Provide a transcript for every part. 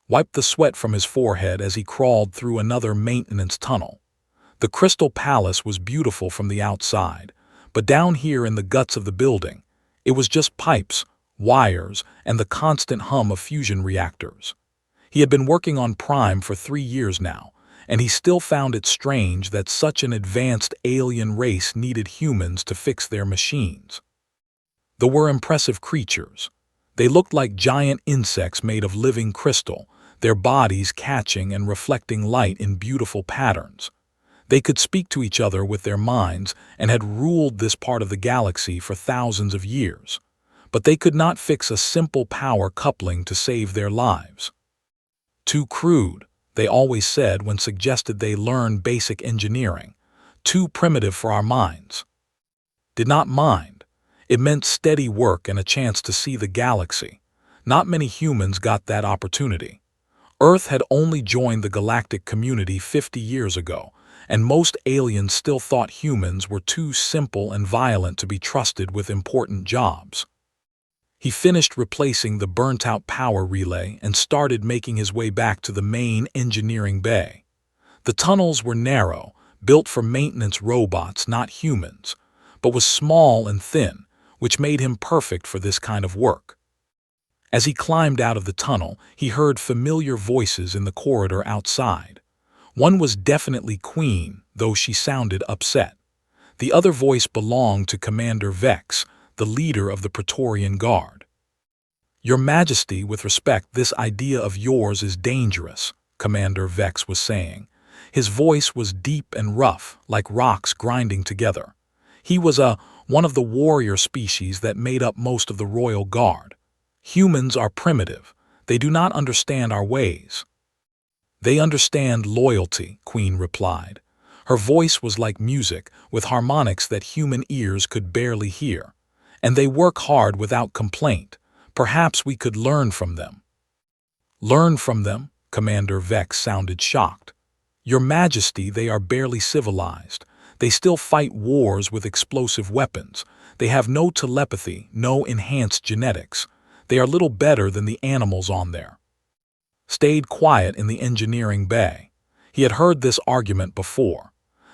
wiped the sweat from his forehead as he crawled through another maintenance tunnel. The Crystal Palace was beautiful from the outside, but down here in the guts of the building, it was just pipes, wires, and the constant hum of fusion reactors. He had been working on Prime for 3 years now, and he still found it strange that such an advanced alien race needed humans to fix their machines. They were impressive creatures. They looked like giant insects made of living crystal, their bodies catching and reflecting light in beautiful patterns. They could speak to each other with their minds and had ruled this part of the galaxy for thousands of years. But they could not fix a simple power coupling to save their lives. Too crude, they always said when suggested they learn basic engineering. Too primitive for our minds. Did not mind. It meant steady work and a chance to see the galaxy. Not many humans got that opportunity. Earth had only joined the galactic community 50 years ago, and most aliens still thought humans were too simple and violent to be trusted with important jobs. He finished replacing the burnt-out power relay and started making his way back to the main engineering bay. The tunnels were narrow, built for maintenance robots, not humans, but was small and thin, which made him perfect for this kind of work. As he climbed out of the tunnel, he heard familiar voices in the corridor outside. One was definitely Queen, though she sounded upset. The other voice belonged to Commander Vex, the leader of the Praetorian Guard. "Your Majesty, with respect, this idea of yours is dangerous," Commander Vex was saying. His voice was deep and rough, like rocks grinding together. He was one of the warrior species that made up most of the Royal Guard. "Humans are primitive. They do not understand our ways." "They understand loyalty," Queen replied. Her voice was like music, with harmonics that human ears could barely hear. "And they work hard without complaint. Perhaps we could learn from them." "Learn from them?" Commander Vex sounded shocked. "Your Majesty, they are barely civilized. They still fight wars with explosive weapons. They have no telepathy, no enhanced genetics. They are little better than the animals on there." Stayed quiet in the engineering bay. He had heard this argument before.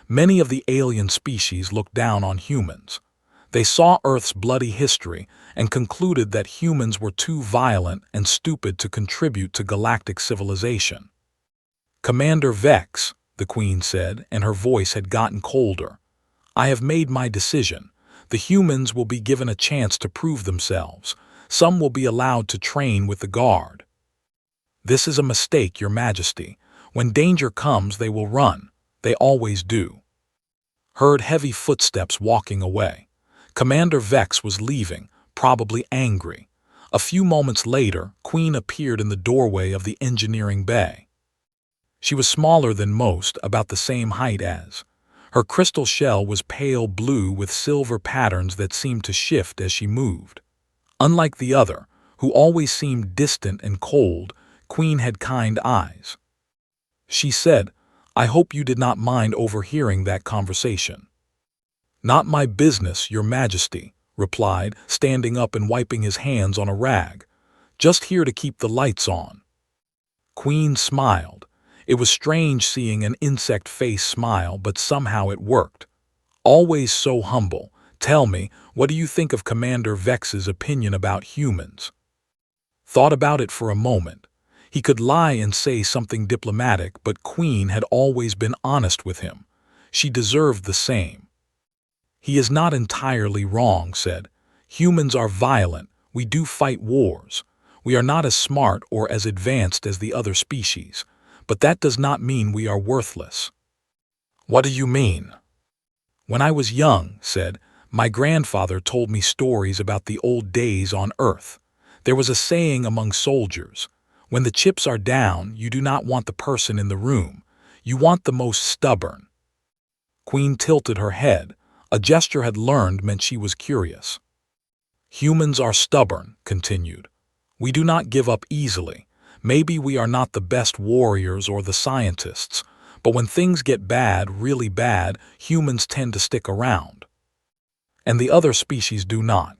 Many of the alien species looked down on humans. They saw Earth's bloody history and concluded that humans were too violent and stupid to contribute to galactic civilization. "Commander Vex," the Queen said, and her voice had gotten colder, "I have made my decision. The humans will be given a chance to prove themselves. Some will be allowed to train with the Guard." "This is a mistake, Your Majesty. When danger comes, they will run. They always do." Heard heavy footsteps walking away. Commander Vex was leaving, probably angry. A few moments later, Queen appeared in the doorway of the engineering bay. She was smaller than most, about the same height as. Her crystal shell was pale blue with silver patterns that seemed to shift as she moved. Unlike the other, who always seemed distant and cold, Queen had kind eyes. She said, "I hope you did not mind overhearing that conversation." "Not my business, Your Majesty," replied, standing up and wiping his hands on a rag. "Just here to keep the lights on." Queen smiled. It was strange seeing an insect face smile, but somehow it worked. Always so humble. "Tell me, what do you think of Commander Vex's opinion about humans?" Thought about it for a moment. He could lie and say something diplomatic, but Queen had always been honest with him. She deserved the same. "He is not entirely wrong," said. "Humans are violent. We do fight wars. We are not as smart or as advanced as the other species, but that does not mean we are worthless." "What do you mean?" "When I was young," said, "my grandfather told me stories about the old days on Earth. There was a saying among soldiers, 'When the chips are down, you do not want the person in the room. You want the most stubborn.'" Queen tilted her head. A gesture had learned meant she was curious. "Humans are stubborn," continued. "We do not give up easily. Maybe we are not the best warriors or the scientists, but when things get bad, really bad, humans tend to stick around. And the other species do not."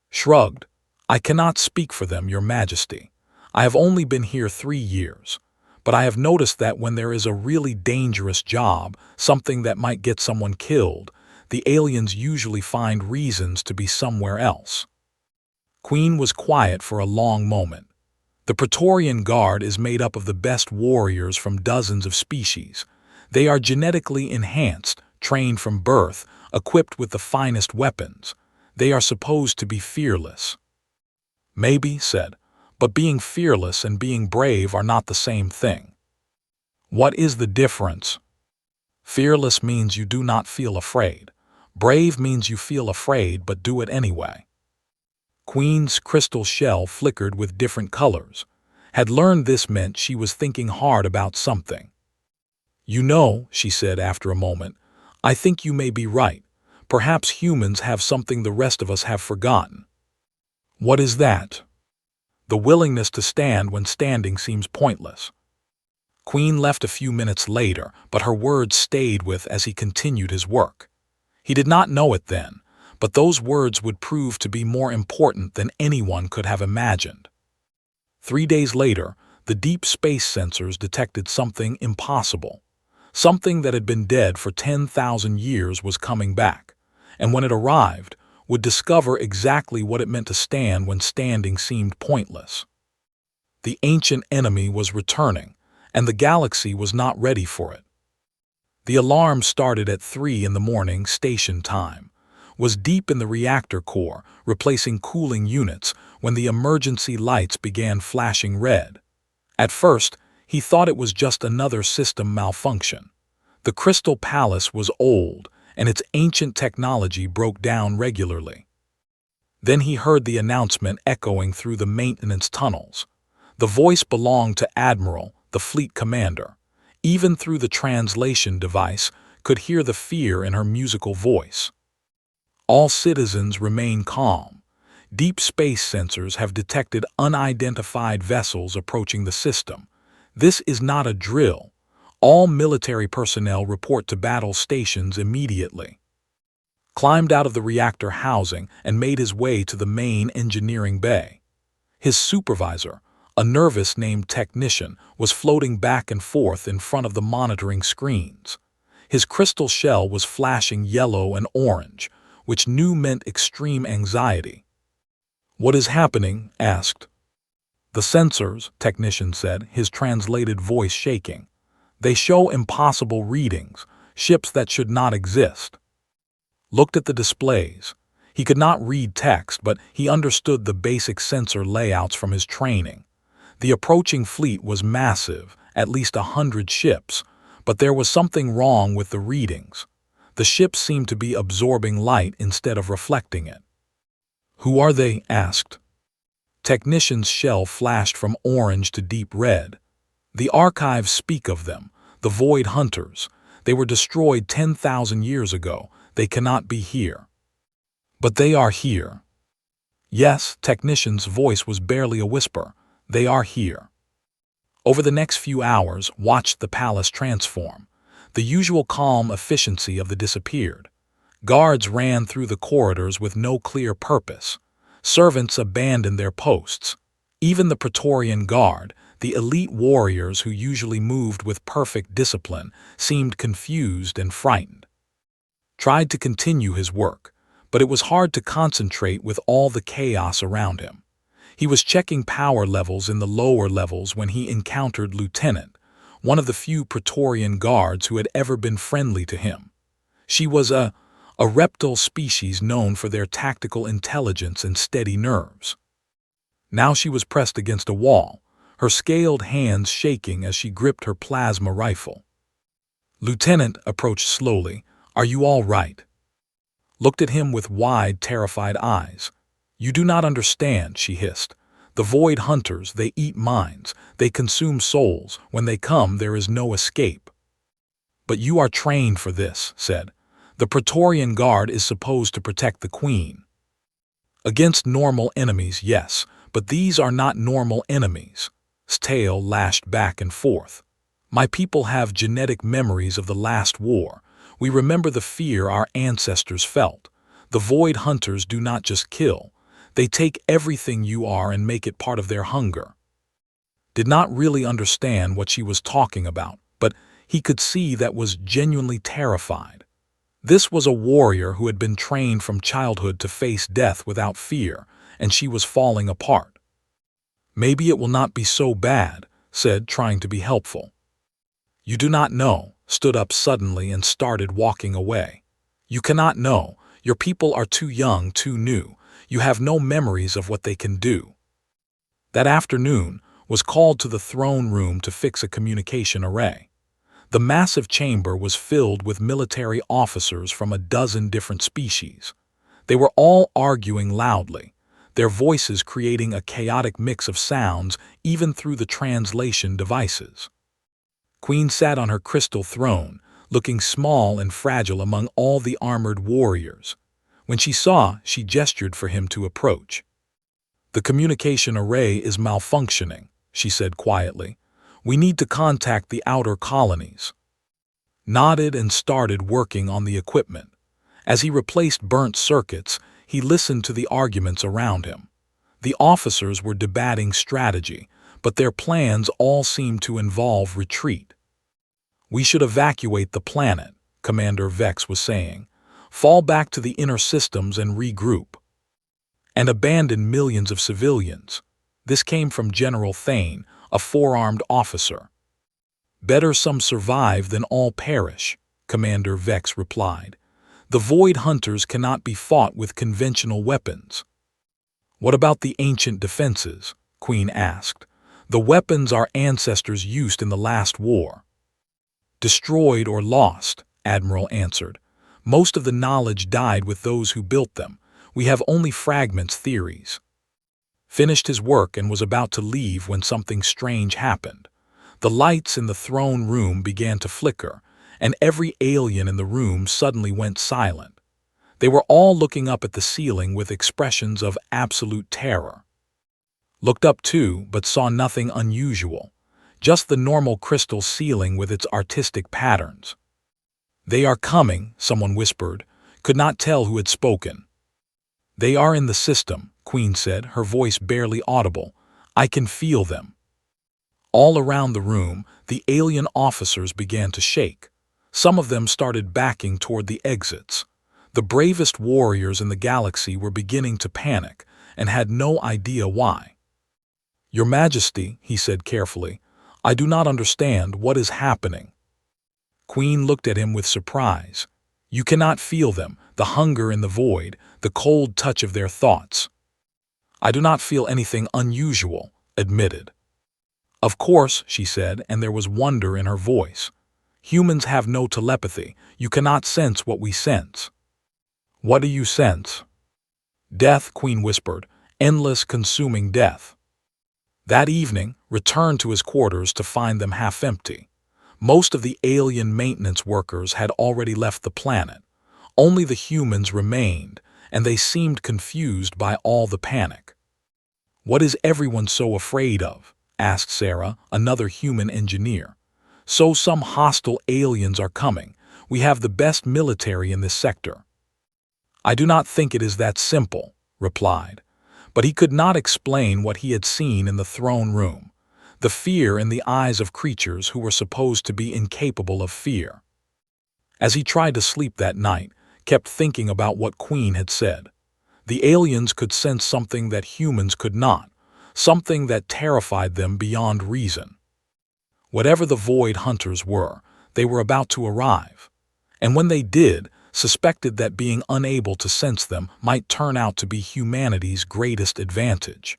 Shrugged. "I cannot speak for them, Your Majesty. I have only been here 3 years, but I have noticed that when there is a really dangerous job, something that might get someone killed, the aliens usually find reasons to be somewhere else." Queen was quiet for a long moment. The Praetorian Guard is made up of the best warriors from dozens of species. They are genetically enhanced, trained from birth, equipped with the finest weapons. They are supposed to be fearless. "Maybe," said, "but being fearless and being brave are not the same thing." "What is the difference?" "Fearless means you do not feel afraid. Brave means you feel afraid but do it anyway." Queen's crystal shell flickered with different colors. Had learned this meant she was thinking hard about something. "You know," she said after a moment, "I think you may be right. Perhaps humans have something the rest of us have forgotten." "What is that?" "The willingness to stand when standing seems pointless." Queen left a few minutes later, but her words stayed with as he continued his work. He did not know it then, but those words would prove to be more important than anyone could have imagined. 3 days later, the deep space sensors detected something impossible. Something that had been dead for 10,000 years was coming back, and when it arrived, would discover exactly what it meant to stand when standing seemed pointless. The ancient enemy was returning, and the galaxy was not ready for it. The alarm started at 3 in the morning station time, was deep in the reactor core, replacing cooling units, when the emergency lights began flashing red. At first, he thought it was just another system malfunction. The Crystal Palace was old, and its ancient technology broke down regularly. Then he heard the announcement echoing through the maintenance tunnels. The voice belonged to Admiral, the fleet commander. Even through the translation device, could hear the fear in her musical voice. "All citizens remain calm. Deep space sensors have detected unidentified vessels approaching the system. This is not a drill. All military personnel report to battle stations immediately." Climbed out of the reactor housing and made his way to the main engineering bay. His supervisor, a nervous named technician, was floating back and forth in front of the monitoring screens. His crystal shell was flashing yellow and orange, which knew meant extreme anxiety. "What is happening?" asked. "The sensors," technician said, his translated voice shaking. "They show impossible readings, ships that should not exist." Looked at the displays. He could not read text, but he understood the basic sensor layouts from his training. The approaching fleet was massive, at least 100 ships, but there was something wrong with the readings. The ships seemed to be absorbing light instead of reflecting it. "Who are they?" asked. Technician's shell flashed from orange to deep red. "The archives speak of them, the Void Hunters. They were destroyed 10,000 years ago. They cannot be here." "But they are here." "Yes," technician's voice was barely a whisper. "They are here." Over the next few hours, watched the palace transform. The usual calm efficiency of the disappeared. Guards ran through the corridors with no clear purpose. Servants abandoned their posts. Even the Praetorian Guard, the elite warriors who usually moved with perfect discipline, seemed confused and frightened. Tried to continue his work, but it was hard to concentrate with all the chaos around him. He was checking power levels in the lower levels when he encountered Lieutenant, one of the few Praetorian Guards who had ever been friendly to him. She was a reptile species known for their tactical intelligence and steady nerves. Now she was pressed against a wall, her scaled hands shaking as she gripped her plasma rifle. Lieutenant approached slowly. "Are you all right?" Looked at him with wide, terrified eyes. "You do not understand," she hissed. "The Void Hunters, they eat minds, they consume souls. When they come, there is no escape." "But you are trained for this," said. "The Praetorian Guard is supposed to protect the Queen." "Against normal enemies, yes, but these are not normal enemies." His tail lashed back and forth. "My people have genetic memories of the last war. We remember the fear our ancestors felt. The Void Hunters do not just kill. They take everything you are and make it part of their hunger." did not really understand what she was talking about, but he could see that was genuinely terrified. This was a warrior who had been trained from childhood to face death without fear, and she was falling apart. "Maybe it will not be so bad," said, trying to be helpful. "You do not know," stood up suddenly and started walking away. "You cannot know. Your people are too young, too new. You have no memories of what they can do." That afternoon was called to the throne room to fix a communication array. The massive chamber was filled with military officers from a dozen different species. They were all arguing loudly, their voices creating a chaotic mix of sounds even through the translation devices. Queen sat on her crystal throne, looking small and fragile among all the armored warriors. When she gestured for him to approach. "The communication array is malfunctioning," she said quietly. "We need to contact the outer colonies." Nodded and started working on the equipment. As he replaced burnt circuits, he listened to the arguments around him. The officers were debating strategy, but their plans all seemed to involve retreat. "We should evacuate the planet," Commander Vex was saying. "Fall back to the inner systems and regroup. And abandon millions of civilians." This came from General Thane, a four-armed officer. "Better some survive than all perish," Commander Vex replied. "The Void Hunters cannot be fought with conventional weapons." "What about the ancient defenses?" Queen asked. "The weapons our ancestors used in the last war." "Destroyed or lost," Admiral answered. "Most of the knowledge died with those who built them. We have only fragments, theories." Finished his work and was about to leave when something strange happened. The lights in the throne room began to flicker, and every alien in the room suddenly went silent. They were all looking up at the ceiling with expressions of absolute terror. Looked up too, but saw nothing unusual. Just the normal crystal ceiling with its artistic patterns. "They are coming," someone whispered. Could not tell who had spoken. "They are in the system," Queen said, her voice barely audible. "I can feel them." All around the room, the alien officers began to shake. Some of them started backing toward the exits. The bravest warriors in the galaxy were beginning to panic and had no idea why. "Your Majesty," he said carefully, "I do not understand what is happening." Queen looked at him with surprise. "You cannot feel them, the hunger in the void, the cold touch of their thoughts." "I do not feel anything unusual," admitted. "Of course," she said, and there was wonder in her voice. "Humans have no telepathy. You cannot sense what we sense." "What do you sense?" "Death," Queen whispered. "Endless, consuming death." That evening, returned to his quarters to find them half empty. Most of the alien maintenance workers had already left the planet. Only the humans remained, and they seemed confused by all the panic. "What is everyone so afraid of?" asked Sarah, another human engineer. "So some hostile aliens are coming. We have the best military in this sector." "I do not think it is that simple," replied. But he could not explain what he had seen in the throne room. The fear in the eyes of creatures who were supposed to be incapable of fear. As he tried to sleep that night, kept thinking about what Queen had said. The aliens could sense something that humans could not, something that terrified them beyond reason. Whatever the Void Hunters were, they were about to arrive. And when they did, suspected that being unable to sense them might turn out to be humanity's greatest advantage.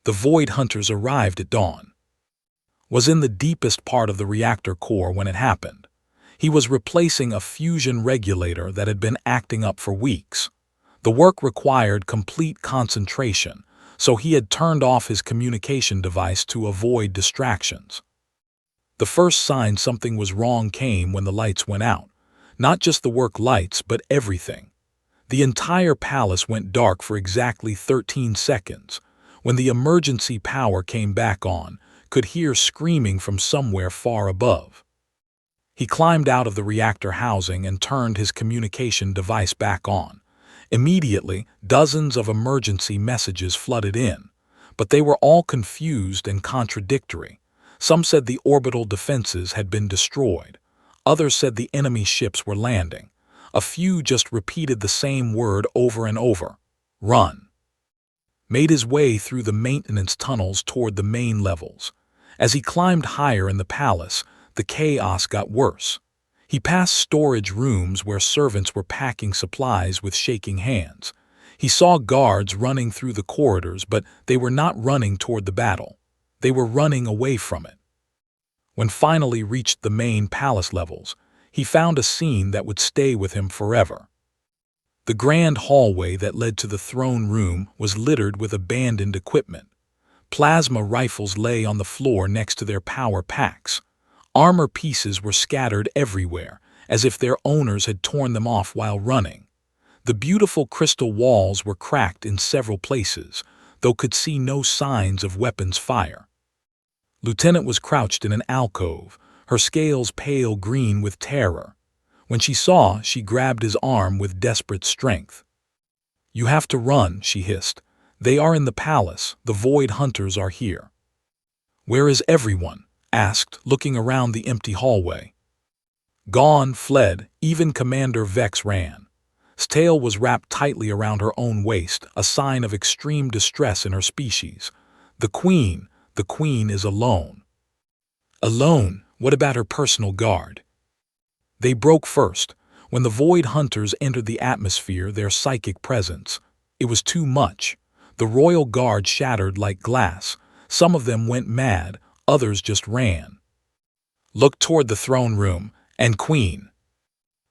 The Void Hunters arrived at dawn. Was in the deepest part of the reactor core when it happened. He was replacing a fusion regulator that had been acting up for weeks. The work required complete concentration, so he had turned off his communication device to avoid distractions. The first sign something was wrong came when the lights went out. Not just the work lights, but everything. The entire palace went dark for exactly 13 seconds. When the emergency power came back on, could hear screaming from somewhere far above. He climbed out of the reactor housing and turned his communication device back on. Immediately, dozens of emergency messages flooded in. but they were all confused and contradictory. Some said the orbital defenses had been destroyed. Others said the enemy ships were landing. A few just repeated the same word over and over: run. Made his way through the maintenance tunnels toward the main levels. As he climbed higher in the palace, the chaos got worse. He passed storage rooms where servants were packing supplies with shaking hands. He saw guards running through the corridors, but they were not running toward the battle. They were running away from it. When finally reached the main palace levels, he found a scene that would stay with him forever. The grand hallway that led to the throne room was littered with abandoned equipment. Plasma rifles lay on the floor next to their power packs. Armor pieces were scattered everywhere, as if their owners had torn them off while running. The beautiful crystal walls were cracked in several places, though could see no signs of weapons fire. Lieutenant was crouched in an alcove, her scales pale green with terror. When she saw, she grabbed his arm with desperate strength. "You have to run," she hissed. "They are in the palace. The Void Hunters are here." "Where is everyone?" asked, looking around the empty hallway. "Gone, fled, even Commander Vex ran." His tail was wrapped tightly around her own waist, a sign of extreme distress in her species. The Queen is alone." "Alone? What about her personal guard?" "They broke first. When the Void Hunters entered the atmosphere, their psychic presence, it was too much. The Royal Guard shattered like glass. Some of them went mad, others just ran." "Look toward the throne room. And Queen."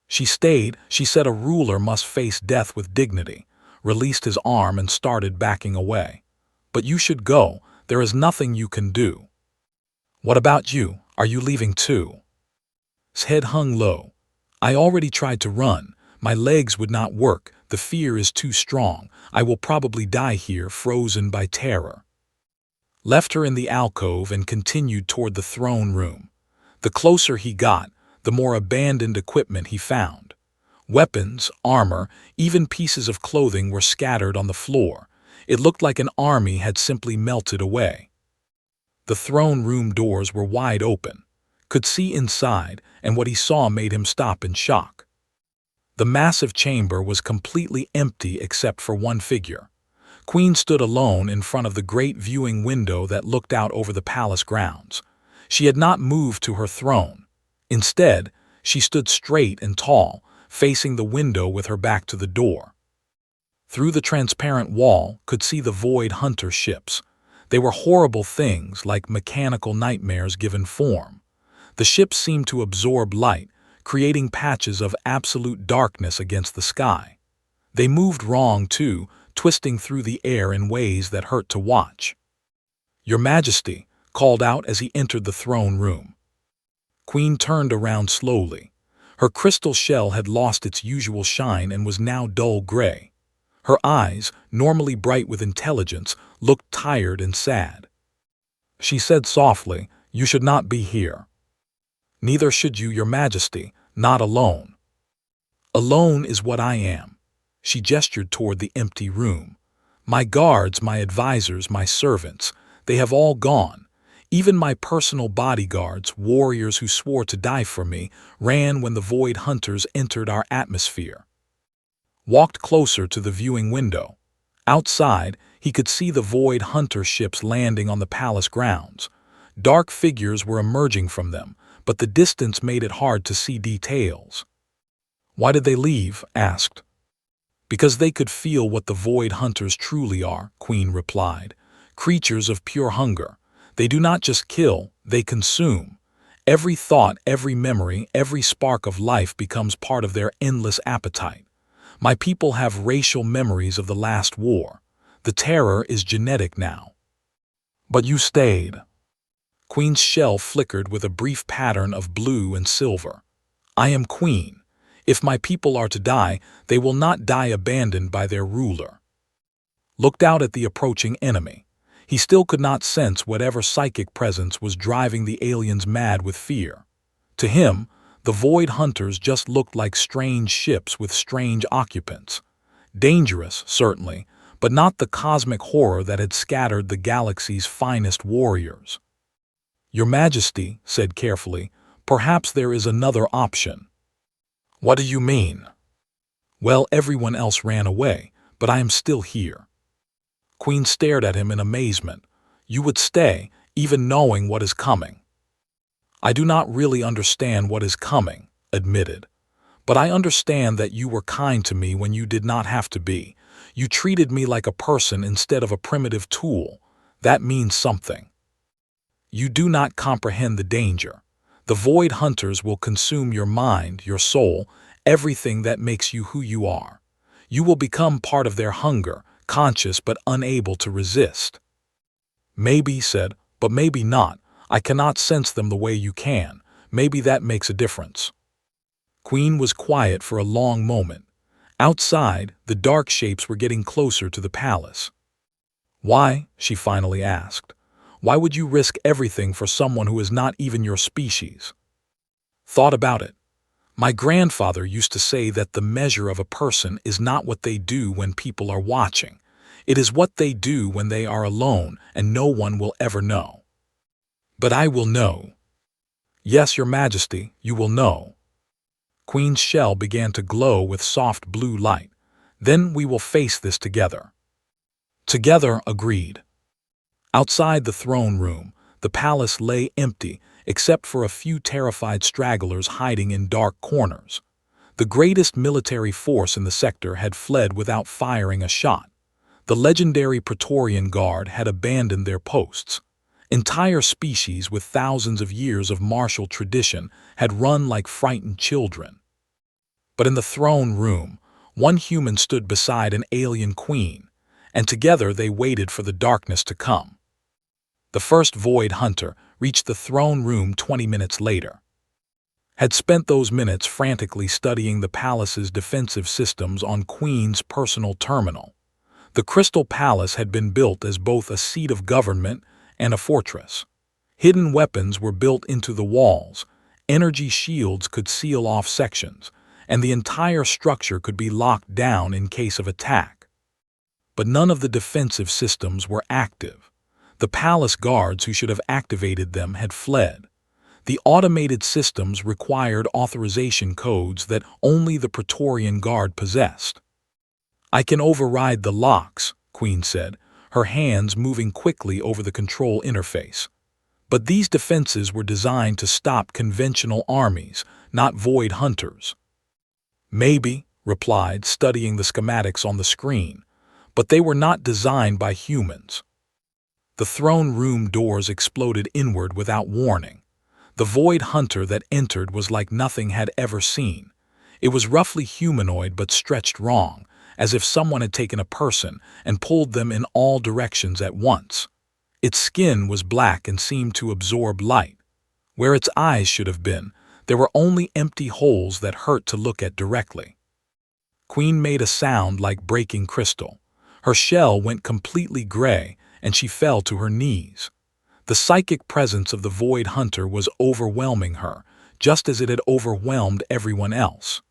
"She stayed. She said a ruler must face death with dignity," released his arm and started backing away. "But you should go. There is nothing you can do." "What about you? Are you leaving too?" His head hung low. "I already tried to run. My legs would not work. The fear is too strong. I will probably die here, frozen by terror." Left her in the alcove and continued toward the throne room. The closer he got, the more abandoned equipment he found. Weapons, armor, even pieces of clothing were scattered on the floor. It looked like an army had simply melted away. The throne room doors were wide open. Could see inside, and what he saw made him stop in shock. The massive chamber was completely empty except for one figure. Queen stood alone in front of the great viewing window that looked out over the palace grounds. She had not moved to her throne. Instead, she stood straight and tall, facing the window with her back to the door. Through the transparent wall, could see the Void Hunter ships. They were horrible things, like mechanical nightmares given form. The ships seemed to absorb light, creating patches of absolute darkness against the sky. They moved wrong, too, twisting through the air in ways that hurt to watch. "Your Majesty," called out as he entered the throne room. Queen turned around slowly. Her crystal shell had lost its usual shine and was now dull gray. Her eyes, normally bright with intelligence, looked tired and sad. She said softly, "You should not be here." "Neither should you, Your Majesty, not alone." "Alone is what I am." She gestured toward the empty room. "My guards, my advisors, my servants, they have all gone. Even my personal bodyguards, warriors who swore to die for me, ran when the Void Hunters entered our atmosphere." Walked closer to the viewing window. Outside, he could see the Void Hunter ships landing on the palace grounds. Dark figures were emerging from them, but the distance made it hard to see details. "Why did they leave?" asked. "Because they could feel what the Void Hunters truly are," Queen replied. "Creatures of pure hunger. They do not just kill, they consume. Every thought, every memory, every spark of life becomes part of their endless appetite. My people have racial memories of the last war. The terror is genetic now." "But you stayed." Queen's shell flickered with a brief pattern of blue and silver. "I am Queen. If my people are to die, they will not die abandoned by their ruler." Looked out at the approaching enemy. He still could not sense whatever psychic presence was driving the aliens mad with fear. To him, the Void Hunters just looked like strange ships with strange occupants. Dangerous, certainly, but not the cosmic horror that had scattered the galaxy's finest warriors. "Your Majesty," said carefully, "perhaps there is another option." "What do you mean?" "Well, everyone else ran away, but I am still here." Queen stared at him in amazement. "You would stay, even knowing what is coming?" "I do not really understand what is coming," admitted. "But I understand that you were kind to me when you did not have to be. You treated me like a person instead of a primitive tool. That means something." "You do not comprehend the danger. The Void Hunters will consume your mind, your soul, everything that makes you who you are. You will become part of their hunger, conscious but unable to resist." "Maybe," said, "but maybe not. I cannot sense them the way you can. Maybe that makes a difference." Queen was quiet for a long moment. Outside, the dark shapes were getting closer to the palace. "Why?" she finally asked. "Why would you risk everything for someone who is not even your species?" "Thought about it. My grandfather used to say that the measure of a person is not what they do when people are watching. It is what they do when they are alone and no one will ever know." "But I will know." "Yes, Your Majesty, you will know." Queen's shell began to glow with soft blue light. "Then we will face this together." "Together," agreed. Outside the throne room, the palace lay empty, except for a few terrified stragglers hiding in dark corners. The greatest military force in the sector had fled without firing a shot. The legendary Praetorian Guard had abandoned their posts. Entire species with thousands of years of martial tradition had run like frightened children. But in the throne room, one human stood beside an alien queen, and together they waited for the darkness to come. The first Void Hunter reached the throne room 20 minutes later. Had spent those minutes frantically studying the palace's defensive systems on Queen's personal terminal. The Crystal Palace had been built as both a seat of government and a fortress. Hidden weapons were built into the walls, energy shields could seal off sections, and the entire structure could be locked down in case of attack. But none of the defensive systems were active. The palace guards who should have activated them had fled. The automated systems required authorization codes that only the Praetorian Guard possessed. "I can override the locks," Queen said, her hands moving quickly over the control interface. "But these defenses were designed to stop conventional armies, not Void Hunters." "Maybe," replied, studying the schematics on the screen, "but they were not designed by humans." The throne room doors exploded inward without warning. The Void Hunter that entered was like nothing had ever seen. It was roughly humanoid but stretched wrong, as if someone had taken a person and pulled them in all directions at once. Its skin was black and seemed to absorb light. Where its eyes should have been, there were only empty holes that hurt to look at directly. Queen made a sound like breaking crystal. Her shell went completely gray, and she fell to her knees. The psychic presence of the Void Hunter was overwhelming her, just as it had overwhelmed everyone else.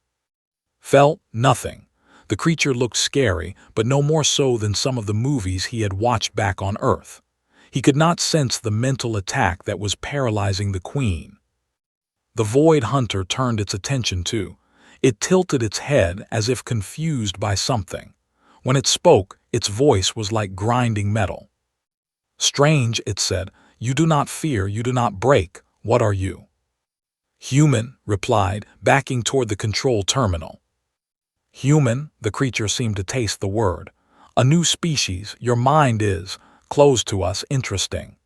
Felt nothing. The creature looked scary, but no more so than some of the movies he had watched back on Earth. He could not sense the mental attack that was paralyzing the Queen. The Void Hunter turned its attention to. It tilted its head as if confused by something. When it spoke, its voice was like grinding metal. "Strange," it said. "You do not fear, you do not break. What are you?" "Human," replied, backing toward the control terminal. "Human," the creature seemed to taste the word. "A new species, your mind is, closed to us, interesting."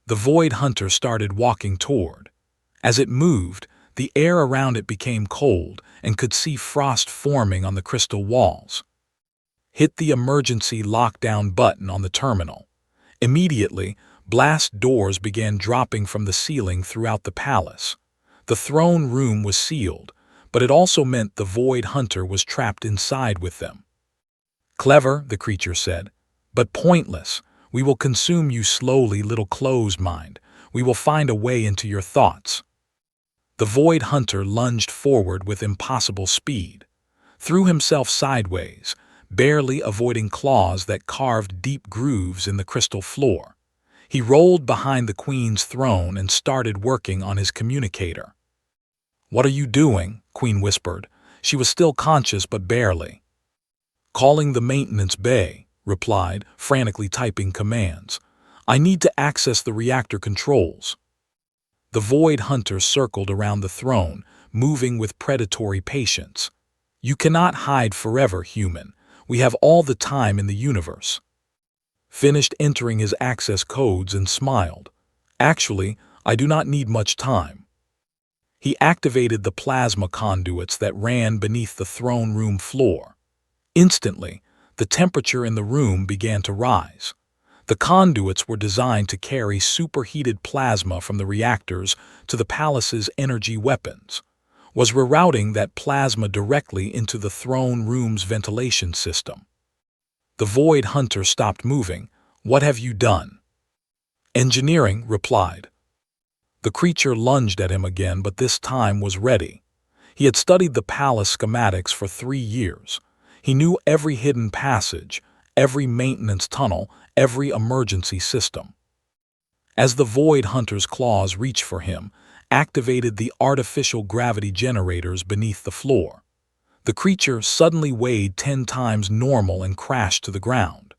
The Void Hunter started walking toward. As it moved, the air around it became cold and could see frost forming on the crystal walls. Hit the emergency lockdown button on the terminal. Immediately, blast doors began dropping from the ceiling throughout the palace. The throne room was sealed, but it also meant the Void Hunter was trapped inside with them. "Clever," the creature said, "but pointless. We will consume you slowly, little closed mind. We will find a way into your thoughts." The Void Hunter lunged forward with impossible speed. Threw himself sideways, barely avoiding claws that carved deep grooves in the crystal floor. He rolled behind the Queen's throne and started working on his communicator. "What are you doing?" Queen whispered. She was still conscious but barely. "Calling the maintenance bay," replied, frantically typing commands. "I need to access the reactor controls." The Void Hunter circled around the throne, moving with predatory patience. "You cannot hide forever, human. We have all the time in the universe." Finished entering his access codes and smiled. "Actually, I do not need much time." He activated the plasma conduits that ran beneath the throne room floor. Instantly, the temperature in the room began to rise. The conduits were designed to carry superheated plasma from the reactors to the palace's energy weapons, was rerouting that plasma directly into the throne room's ventilation system. The Void Hunter stopped moving. "What have you done?" "Engineering," replied. The creature lunged at him again, but this time was ready. He had studied the palace schematics for 3 years. He knew every hidden passage, every maintenance tunnel, every emergency system. As the Void Hunter's claws reached for him, activated the artificial gravity generators beneath the floor. The creature suddenly weighed 10 times normal and crashed to the ground.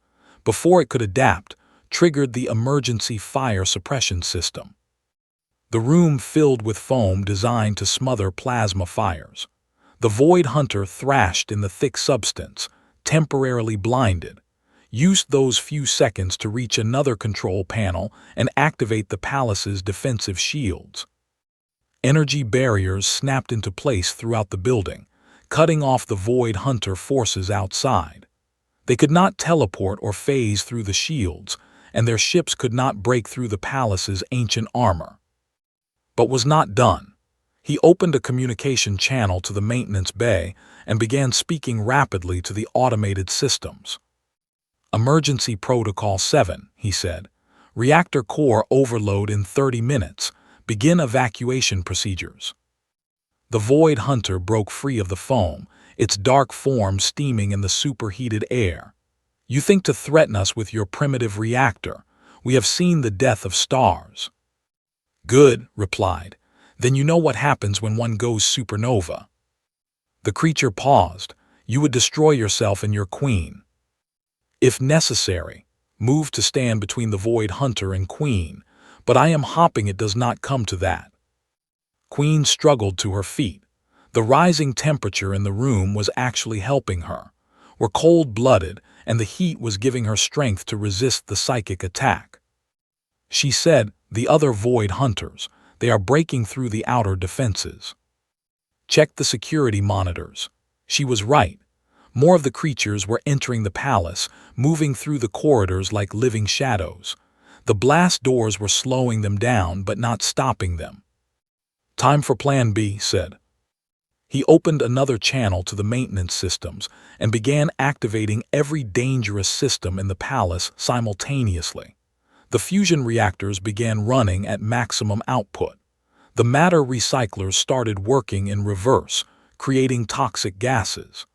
Before it could adapt, triggered the emergency fire suppression system. The room filled with foam designed to smother plasma fires. The Void Hunter thrashed in the thick substance, temporarily blinded, used those few seconds to reach another control panel and activate the palace's defensive shields. Energy barriers snapped into place throughout the building, cutting off the Void Hunter forces outside. They could not teleport or phase through the shields, and their ships could not break through the palace's ancient armor. But was not done. He opened a communication channel to the maintenance bay and began speaking rapidly to the automated systems. "Emergency Protocol 7, he said. "Reactor core overload in 30 minutes. Begin evacuation procedures." The Void Hunter broke free of the foam, its dark form steaming in the superheated air. "You think to threaten us with your primitive reactor. We have seen the death of stars." "Good," replied. "Then you know what happens when one goes supernova." The creature paused. "You would destroy yourself and your queen." "If necessary, move to stand between the Void Hunter and Queen, but I am hoping it does not come to that." Queen struggled to her feet. The rising temperature in the room was actually helping her. Were cold-blooded, and the heat was giving her strength to resist the psychic attack. She said, "The other Void Hunters, they are breaking through the outer defenses." Check the security monitors. She was right. More of the creatures were entering the palace, moving through the corridors like living shadows. The blast doors were slowing them down but not stopping them. "Time for Plan B," said. He opened another channel to the maintenance systems and began activating every dangerous system in the palace simultaneously. The fusion reactors began running at maximum output. The matter recyclers started working in reverse, creating toxic gases.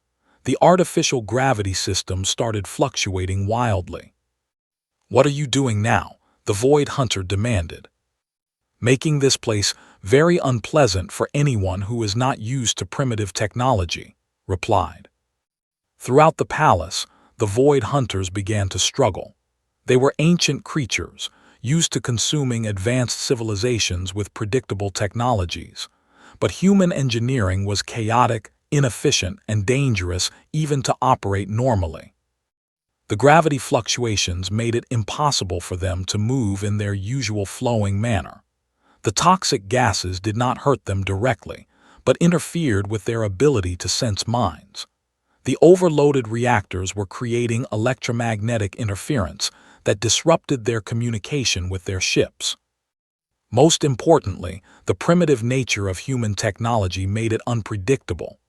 The artificial gravity system started fluctuating wildly. "What are you doing now?" the Void Hunter demanded. "Making this place very unpleasant for anyone who is not used to primitive technology," replied. Throughout the palace, the Void Hunters began to struggle. They were ancient creatures, used to consuming advanced civilizations with predictable technologies. But human engineering was chaotic, inefficient, and dangerous even to operate normally. The gravity fluctuations made it impossible for them to move in their usual flowing manner. The toxic gases did not hurt them directly, but interfered with their ability to sense minds. The overloaded reactors were creating electromagnetic interference that disrupted their communication with their ships. Most importantly, the primitive nature of human technology made it unpredictable.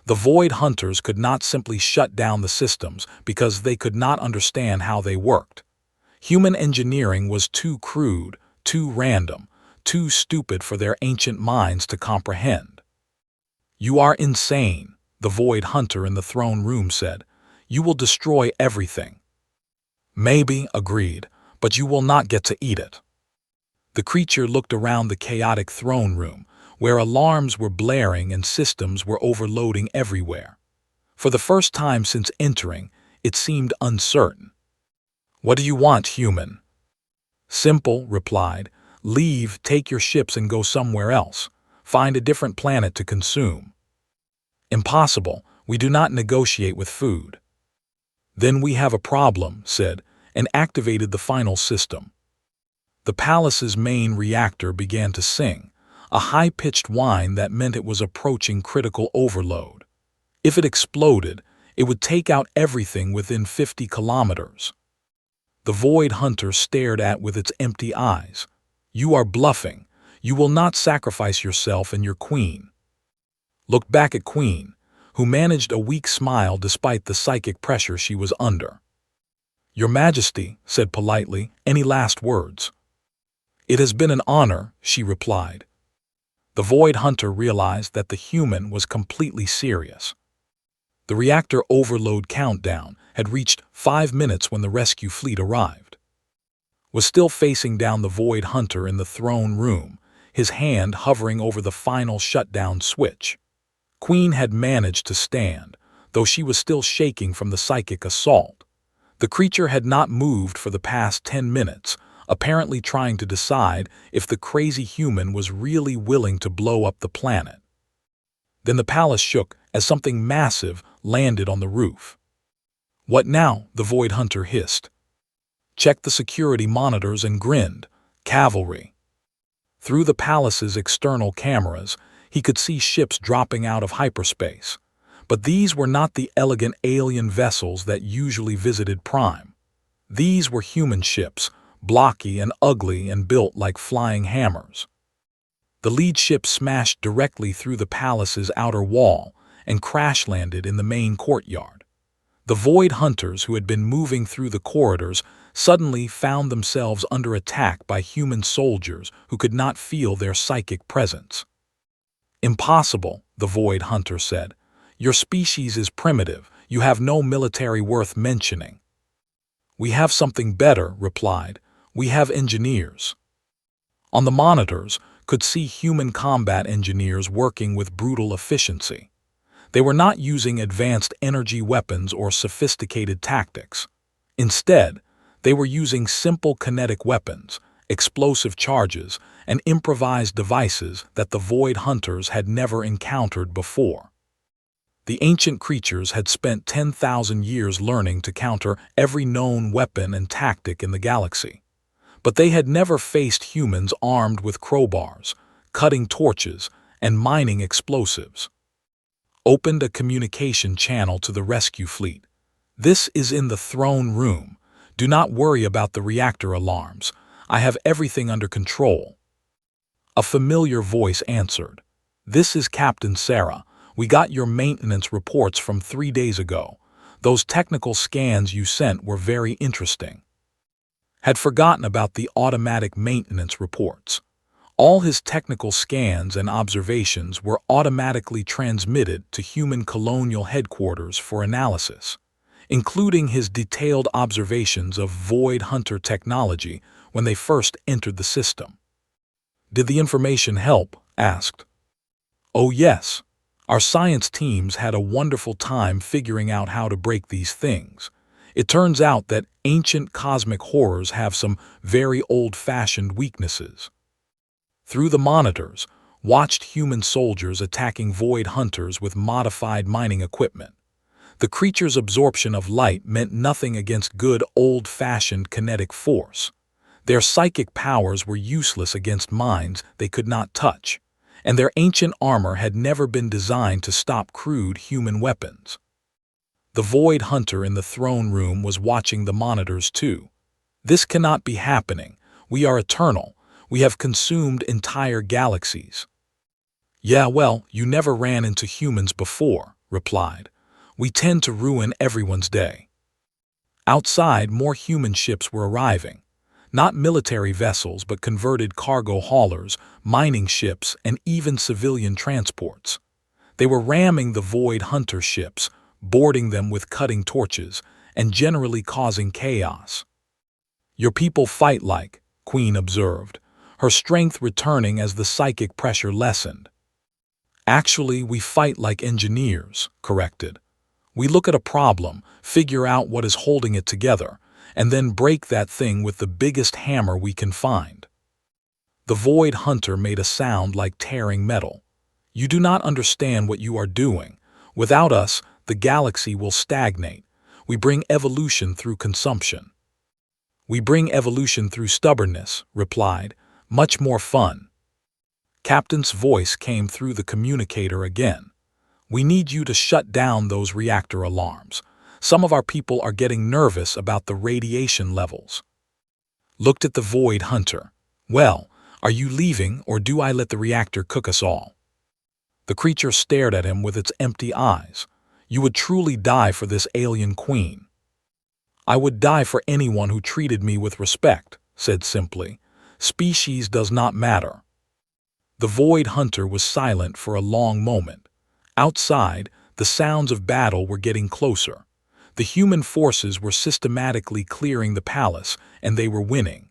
The Void Hunters could not simply shut down the systems because they could not understand how they worked. Human engineering was too crude, too random, too stupid for their ancient minds to comprehend. "You are insane," the Void Hunter in the throne room said. You will destroy everything. Maybe, agreed, but you will not get to eat it. The creature looked around the chaotic throne room, where alarms were blaring and systems were overloading everywhere. For the first time since entering, it seemed uncertain. What do you want, human? Simple, replied. Leave, take your ships and go somewhere else. Find a different planet to consume. Impossible, we do not negotiate with food. Then we have a problem, said, and activated the final system. The palace's main reactor began to sing, a high-pitched whine that meant it was approaching critical overload. If it exploded, it would take out everything within 50 kilometers. The Void Hunter stared at with its empty eyes. You are bluffing. You will not sacrifice yourself and your queen. Looked back at Queen, who managed a weak smile despite the psychic pressure she was under. Your Majesty, said politely, any last words? It has been an honor, she replied. The Void Hunter realized that the human was completely serious. The reactor overload countdown had reached 5 minutes when the rescue fleet arrived. Was still facing down the Void Hunter in the throne room, his hand hovering over the final shutdown switch. Queen had managed to stand, though she was still shaking from the psychic assault. The creature had not moved for the past 10 minutes, apparently trying to decide if the crazy human was really willing to blow up the planet. Then the palace shook as something massive landed on the roof. What now? The Void Hunter hissed. Checked the security monitors and grinned. Cavalry. Through the palace's external cameras, he could see ships dropping out of hyperspace. But these were not the elegant alien vessels that usually visited Prime. These were human ships, blocky and ugly and built like flying hammers. The lead ship smashed directly through the palace's outer wall and crash-landed in the main courtyard. The Void Hunters who had been moving through the corridors suddenly found themselves under attack by human soldiers who could not feel their psychic presence. Impossible, the Void Hunter said. Your species is primitive. You have no military worth mentioning. We have something better, replied. We have engineers. On the monitors, could see human combat engineers working with brutal efficiency. They were not using advanced energy weapons or sophisticated tactics. Instead, they were using simple kinetic weapons, explosive charges, and improvised devices that the Void Hunters had never encountered before. The ancient creatures had spent 10,000 years learning to counter every known weapon and tactic in the galaxy. But they had never faced humans armed with crowbars, cutting torches, and mining explosives. Opened a communication channel to the rescue fleet. This is in the throne room. Do not worry about the reactor alarms. I have everything under control. A familiar voice answered. This is Captain Sarah. We got your maintenance reports from 3 days ago. Those technical scans you sent were very interesting. Had forgotten about the automatic maintenance reports. All his technical scans and observations were automatically transmitted to human colonial headquarters for analysis, including his detailed observations of Void Hunter technology when they first entered the system. Did the information help? Asked. Oh yes. Our science teams had a wonderful time figuring out how to break these things. It turns out that ancient cosmic horrors have some very old-fashioned weaknesses. Through the monitors, watched human soldiers attacking Void Hunters with modified mining equipment. The creature's absorption of light meant nothing against good old-fashioned kinetic force. Their psychic powers were useless against mines they could not touch, and their ancient armor had never been designed to stop crude human weapons. The Void Hunter in the throne room was watching the monitors too. This cannot be happening. We are eternal. We have consumed entire galaxies. Yeah, well, you never ran into humans before, replied. We tend to ruin everyone's day. Outside, more human ships were arriving. Not military vessels, but converted cargo haulers, mining ships, and even civilian transports. They were ramming the Void Hunter ships, boarding them with cutting torches, and generally causing chaos. Your people fight like, Queen observed, her strength returning as the psychic pressure lessened. Actually, we fight like engineers, corrected. We look at a problem, figure out what is holding it together, and then break that thing with the biggest hammer we can find. The Void Hunter made a sound like tearing metal. You do not understand what you are doing. Without us, the galaxy will stagnate. We bring evolution through consumption. We bring evolution through stubbornness, replied. Much more fun. Captain's voice came through the communicator again. We need you to shut down those reactor alarms. Some of our people are getting nervous about the radiation levels. Looked at the Void Hunter. Well, are you leaving, or do I let the reactor cook us all? The creature stared at him with its empty eyes. You would truly die for this alien queen. I would die for anyone who treated me with respect, said simply. Species does not matter. The Void Hunter was silent for a long moment. Outside, the sounds of battle were getting closer. The human forces were systematically clearing the palace, and they were winning.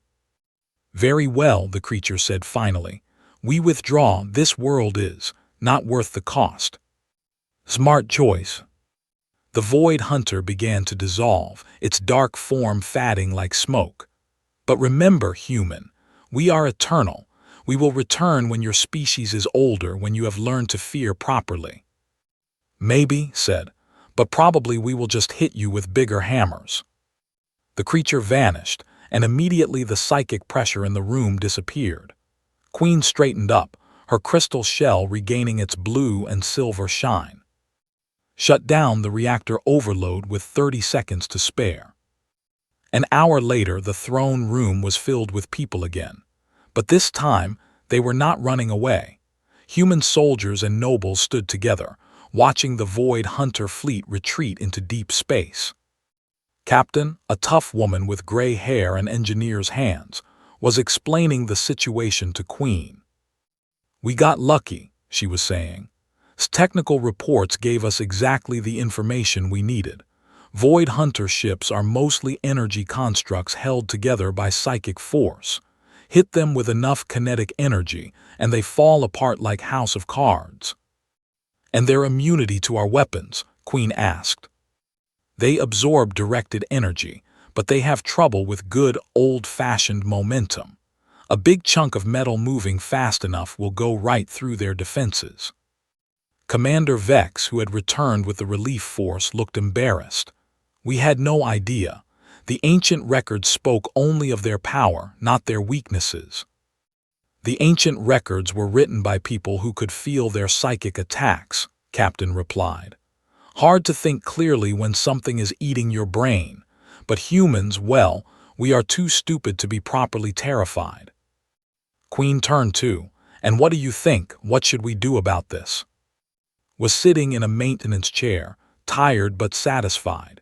Very well, the creature said finally. We withdraw. This world is not worth the cost. Smart choice. The Void Hunter began to dissolve, its dark form fading like smoke. But remember, human, we are eternal. We will return when your species is older, when you have learned to fear properly. Maybe, said, but probably we will just hit you with bigger hammers. The creature vanished, and immediately the psychic pressure in the room disappeared. Queen straightened up, her crystal shell regaining its blue and silver shine. Shut down the reactor overload with 30 seconds to spare. An hour later, the throne room was filled with people again. But this time, they were not running away. Human soldiers and nobles stood together, watching the Void Hunter fleet retreat into deep space. Captain, a tough woman with gray hair and engineer's hands, was explaining the situation to Queen. We got lucky, she was saying. Technical reports gave us exactly the information we needed. Void Hunter ships are mostly energy constructs held together by psychic force. Hit them with enough kinetic energy, and they fall apart like house of cards. And their immunity to our weapons, Queen asked. They absorb directed energy, but they have trouble with good old-fashioned momentum. A big chunk of metal moving fast enough will go right through their defenses. Commander Vex, who had returned with the relief force, looked embarrassed. We had no idea. The ancient records spoke only of their power, not their weaknesses. The ancient records were written by people who could feel their psychic attacks, Captain replied. Hard to think clearly when something is eating your brain, but humans, well, we are too stupid to be properly terrified. Queen turned to, and what do you think? What should we do about this? Was sitting in a maintenance chair, tired but satisfied.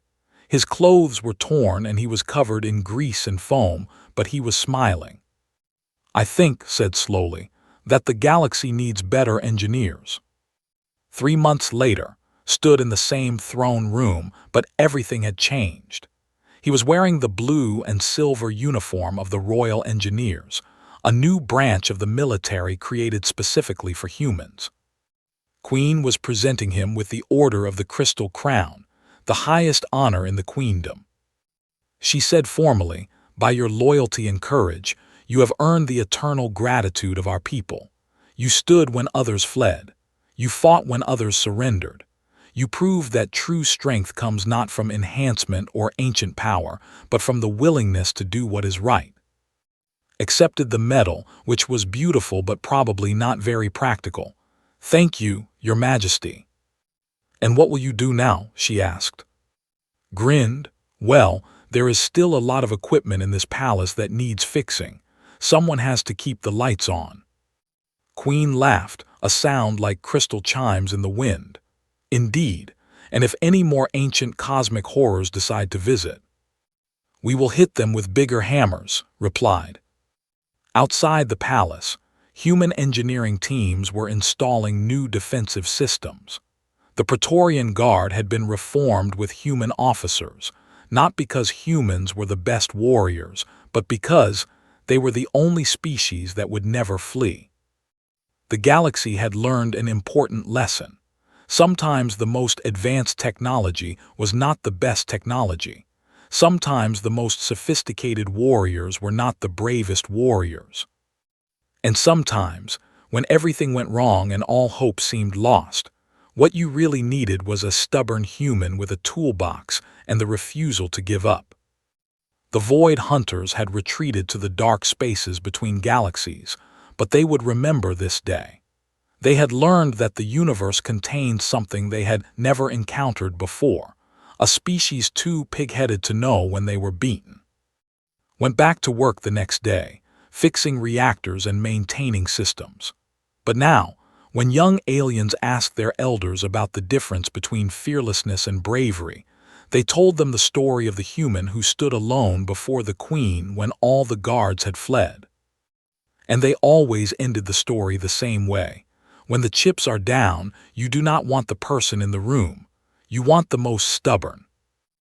His clothes were torn and he was covered in grease and foam, but he was smiling. I think, said slowly, that the galaxy needs better engineers. 3 months later, stood in the same throne room, but everything had changed. He was wearing the blue and silver uniform of the Royal Engineers, a new branch of the military created specifically for humans. Queen was presenting him with the Order of the Crystal Crown, the highest honor in the queendom. She said formally, by your loyalty and courage, you have earned the eternal gratitude of our people. You stood when others fled. You fought when others surrendered. You proved that true strength comes not from enhancement or ancient power, but from the willingness to do what is right. Accepted the medal, which was beautiful but probably not very practical. Thank you, Your Majesty. And what will you do now? She asked. Grinned. Well, there is still a lot of equipment in this palace that needs fixing. Someone has to keep the lights on. Queen laughed, a sound like crystal chimes in the wind. Indeed, and if any more ancient cosmic horrors decide to visit, we will hit them with bigger hammers, replied. Outside the palace, human engineering teams were installing new defensive systems. The Praetorian Guard had been reformed with human officers, not because humans were the best warriors, but because they were the only species that would never flee. The galaxy had learned an important lesson. Sometimes the most advanced technology was not the best technology. Sometimes the most sophisticated warriors were not the bravest warriors. And sometimes, when everything went wrong and all hope seemed lost, what you really needed was a stubborn human with a toolbox and the refusal to give up. The Void Hunters had retreated to the dark spaces between galaxies, but they would remember this day. They had learned that the universe contained something they had never encountered before, a species too pig-headed to know when they were beaten. Went back to work the next day, fixing reactors and maintaining systems. But now, when young aliens asked their elders about the difference between fearlessness and bravery, they told them the story of the human who stood alone before the queen when all the guards had fled. And they always ended the story the same way. When the chips are down, you do not want the person in the room. You want the most stubborn.